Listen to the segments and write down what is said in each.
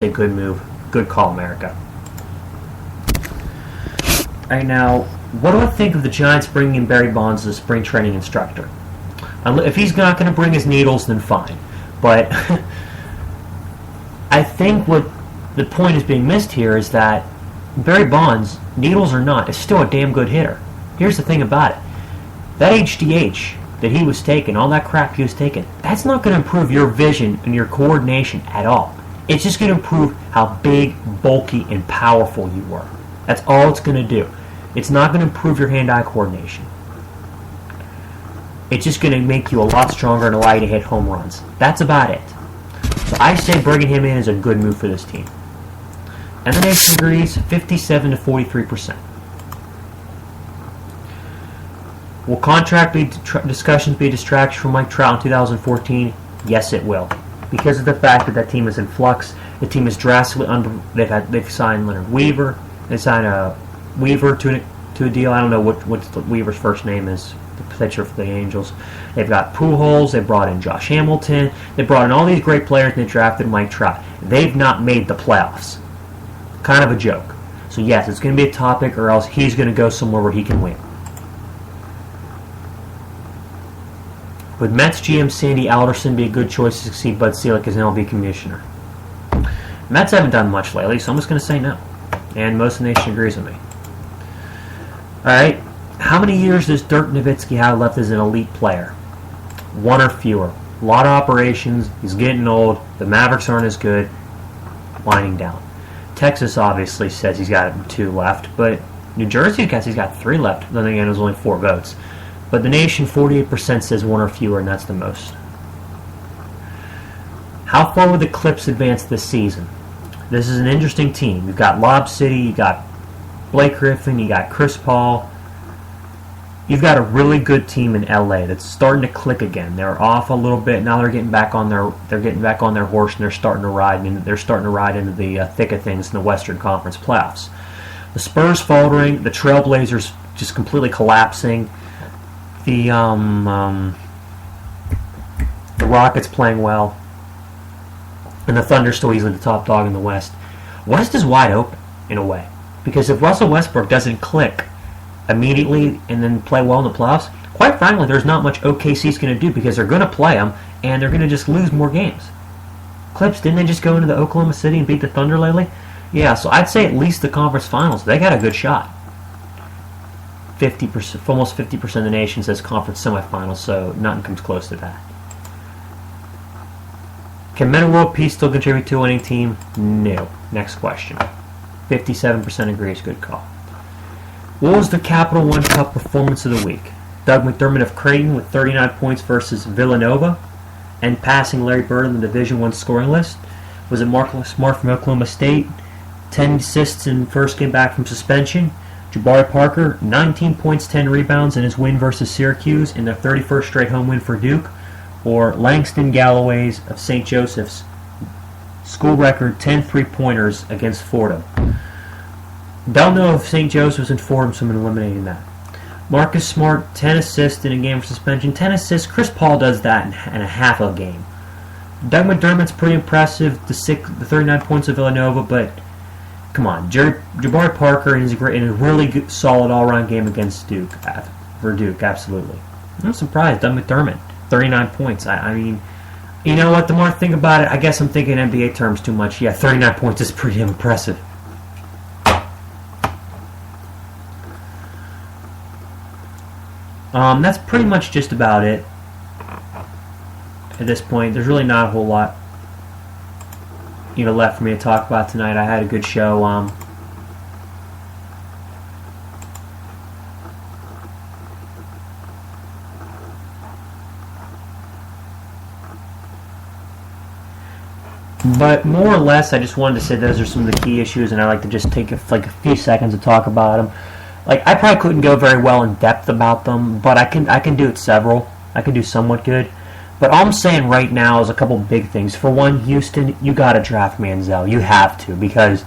a good move. Good call, America. Alright, now, what do I think of the Giants bringing in Barry Bonds as a spring training instructor? If he's not going to bring his needles, then fine. But I think what the point is being missed here is that Barry Bonds, needles or not, is still a damn good hitter. Here's the thing about it. That HDH that he was taking, all that crap he was taking, that's not going to improve your vision and your coordination at all. It's just going to improve how big, bulky, and powerful you were. That's all it's going to do. It's not going to improve your hand-eye coordination. It's just going to make you a lot stronger and allow you to hit home runs. That's about it. So I say bringing him in is a good move for this team. And the nation agrees 57 to 43%. Will contract discussions be a distraction from Mike Trout in 2014? Yes, it will. Because of the fact that that team is in flux, the team is drastically they've signed Leonard Weaver. They signed Weaver to a deal. I don't know what Weaver's first name is, the pitcher for the Angels. They've got Pujols. They brought in Josh Hamilton. They brought in all these great players, and they drafted Mike Trout. They've not made the playoffs. Kind of a joke. So yes, it's going to be a topic, or else he's going to go somewhere where he can win. Would Mets GM Sandy Alderson be a good choice to succeed Bud Selig as an MLB commissioner? Mets haven't done much lately, so I'm just going to say no. And most of the nation agrees with me. Alright, how many years does Dirk Nowitzki have left as an elite player? 1 or fewer. A lot of operations, he's getting old, the Mavericks aren't as good, winding down. Texas obviously says he's got 2 left, but New Jersey guess he's got 3 left. Then again, there's only 4 votes. But the nation, 48% says 1 or fewer, and that's the most. How far will the Clips advance this season? This is an interesting team. You've got Lob City, you got Blake Griffin, you got Chris Paul. You've got a really good team in LA that's starting to click again. They're off a little bit now. They're getting back on their horse, and they're starting to ride into the thick of things in the Western Conference playoffs. The Spurs faltering, the Trailblazers just completely collapsing. The Rockets playing well, and the Thunder still easily the top dog in the West. West is wide open in a way, because if Russell Westbrook doesn't click immediately and then play well in the playoffs, quite frankly, there's not much OKC's going to do, because they're going to play them and they're going to just lose more games. Clips, didn't they just go into the Oklahoma City and beat the Thunder lately? Yeah, so I'd say at least the conference finals. They got a good shot. 50%, almost 50% of the nation says conference semifinals, so nothing comes close to that. Can Men of World Peace still contribute to a winning team? No. Next question. 57% agrees. Good call. What was the Capital One Cup performance of the week? Doug McDermott of Creighton with 39 points versus Villanova, and passing Larry Bird on the Division I scoring list. Was it Marcus Smart from Oklahoma State? 10 assists in first game back from suspension. Jabari Parker, 19 points, 10 rebounds in his win versus Syracuse in their 31st straight home win for Duke. Or Langston Galloway's of St. Joseph's school record 10 3-pointers against Fordham. Don't know if St. Joseph's and Fordham, so I'm eliminating that. Marcus Smart, 10 assists in a game for suspension. 10 assists, Chris Paul does that in a half a game. Doug McDermott's pretty impressive, the 39 points of Villanova, but come on, Jabari Parker in a really good, solid all-around game against Duke, for Duke, absolutely. I'm surprised, Doug McDermott, 39 points. I mean, you know what, the more I think about it, I guess I'm thinking NBA terms too much. Yeah, 39 points is pretty impressive. That's pretty much just about it at this point. There's really not a whole lot left for me to talk about tonight. I had a good show. But more or less, I just wanted to say those are some of the key issues, and I like to just take a few seconds to talk about them. I probably couldn't go very well in depth about them, but I can do it several. I can do somewhat good. But all I'm saying right now is a couple big things. For one, Houston, you got to draft Manziel. You have to, because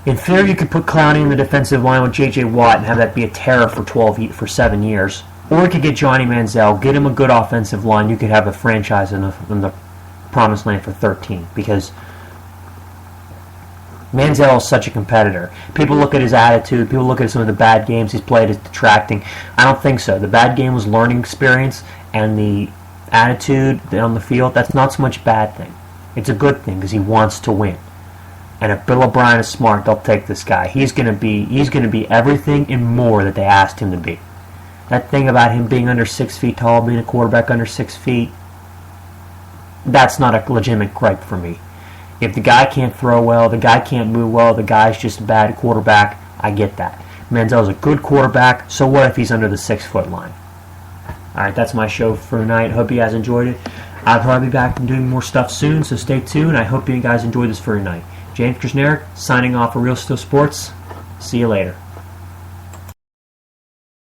in theory you could put Clowney in the defensive line with J.J. Watt and have that be a terror for 7 years. Or you could get Johnny Manziel, get him a good offensive line. You could have a franchise in the promised land for 13. Because Manziel is such a competitor. People look at his attitude. People look at some of the bad games he's played as detracting. I don't think so. The bad game was learning experience, and the attitude on the field, that's not so much a bad thing. It's a good thing because he wants to win. And if Bill O'Brien is smart, they'll take this guy. He's going to be everything and more that they asked him to be. That thing about him being under 6 feet tall, being a quarterback under 6 feet, that's not a legitimate gripe for me. If the guy can't throw well, the guy can't move well, the guy's just a bad quarterback, I get that. Manziel's a good quarterback, so what if he's under the 6 foot line? Alright, that's my show for tonight. Hope you guys enjoyed it. I'll probably be back and doing more stuff soon, so stay tuned. I hope you guys enjoyed this for tonight. James Krasneric, signing off for Real Steel Sports. See you later.